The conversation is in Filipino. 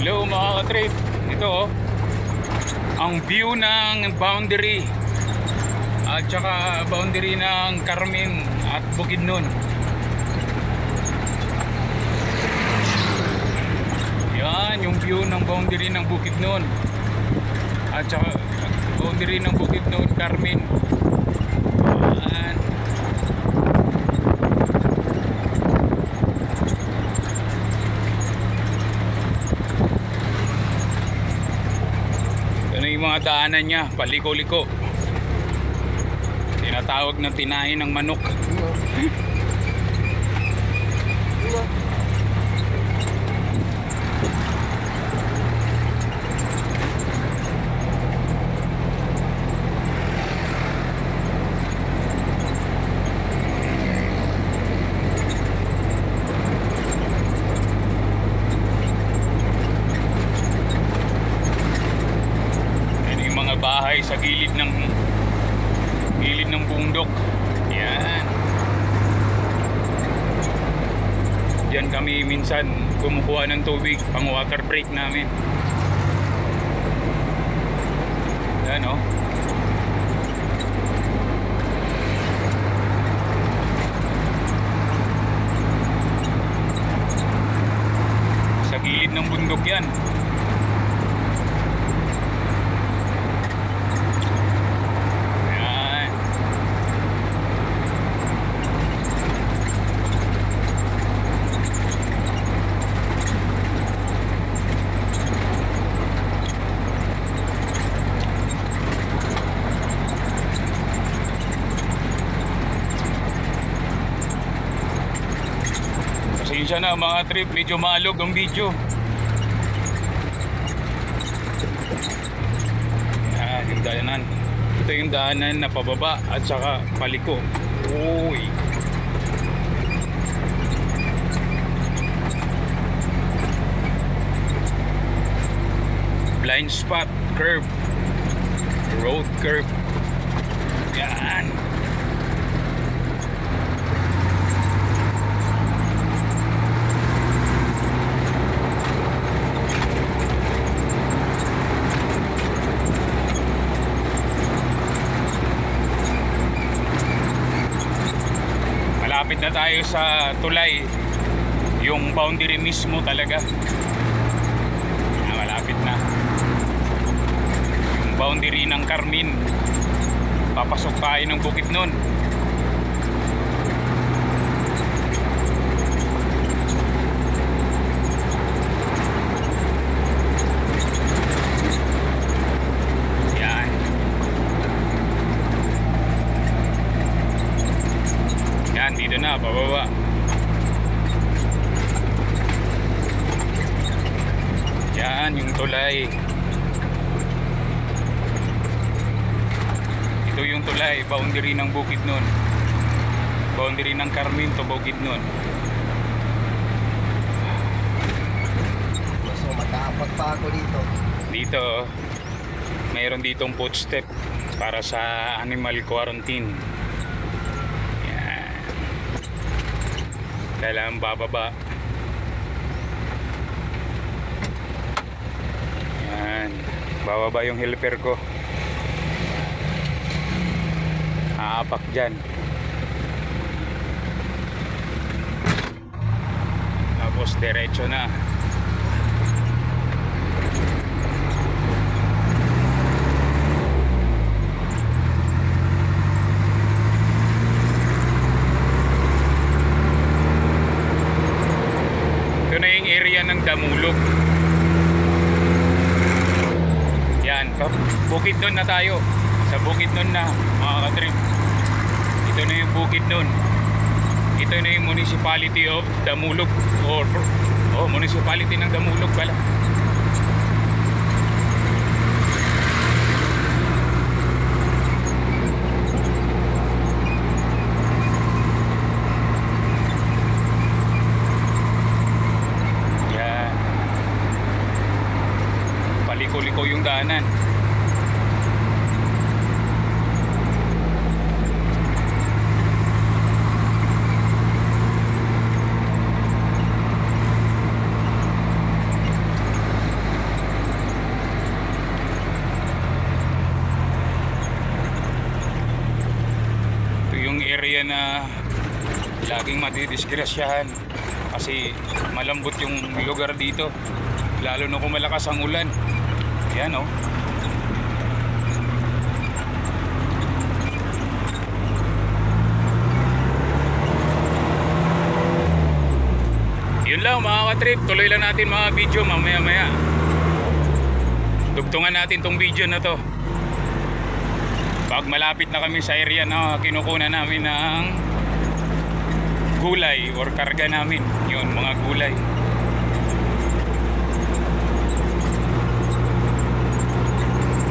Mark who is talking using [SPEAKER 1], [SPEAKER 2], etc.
[SPEAKER 1] Hello mga ka-trip. Ito oh, ang view ng boundary at saka boundary ng Carmen at Bukidnon. Yan yung view ng boundary ng Bukidnon at saka boundary ng Bukidnon, Carmen. Yan. Yung mga daanan niya, paliko-liko. Tinatawag na tinahin ng manok. Bahay sa gilid ng bundok. Yan. Diyan kami minsan kumukuha ng tubig pang water break namin. Yan oh. Sa gilid ng bundok yan. Pasensya na mga trip, medyo maalog ang video. Yan, yung daanan. Ito yung daanan na pababa at saka paliko. Uy. Blind spot, curve, road curve. Yan. Malapit na tayo sa tulay, yung boundary mismo talaga. Malapit na yung boundary ng Carmen. Papasok tayo ng Bukidnon. Dito na, pababa. Yan, yung tulay. Ito yung tulay, boundary ng Bukidnon. Boundary ng Carmen to Bukidnon.
[SPEAKER 2] So, matapag pa ako dito.
[SPEAKER 1] Dito, mayroon ditong footstep para sa animal quarantine. Kailangan bababa. Yan. Bababa yung helper ko. Aapak dyan. Tapos diretso na. Ng Damulog. Yan, Bukidnon na tayo. Sa Bukidnon na mga ka-trip. Ito na yung Bukidnon. Ito na yung municipality of Damulog or municipality ng Damulog pala. Paliko-liko yung daanan. laging madidisgrasyahan kasi malambot yung lugar dito, lalo na kung malakas ang ulan. Yan oh. Yun lang mga katrip, tuloy lang natin mga video mamaya maya. Dugtungan natin tong video na to pag malapit na kami sa area na kinukunan namin ng gulay or karga namin, yun mga gulay.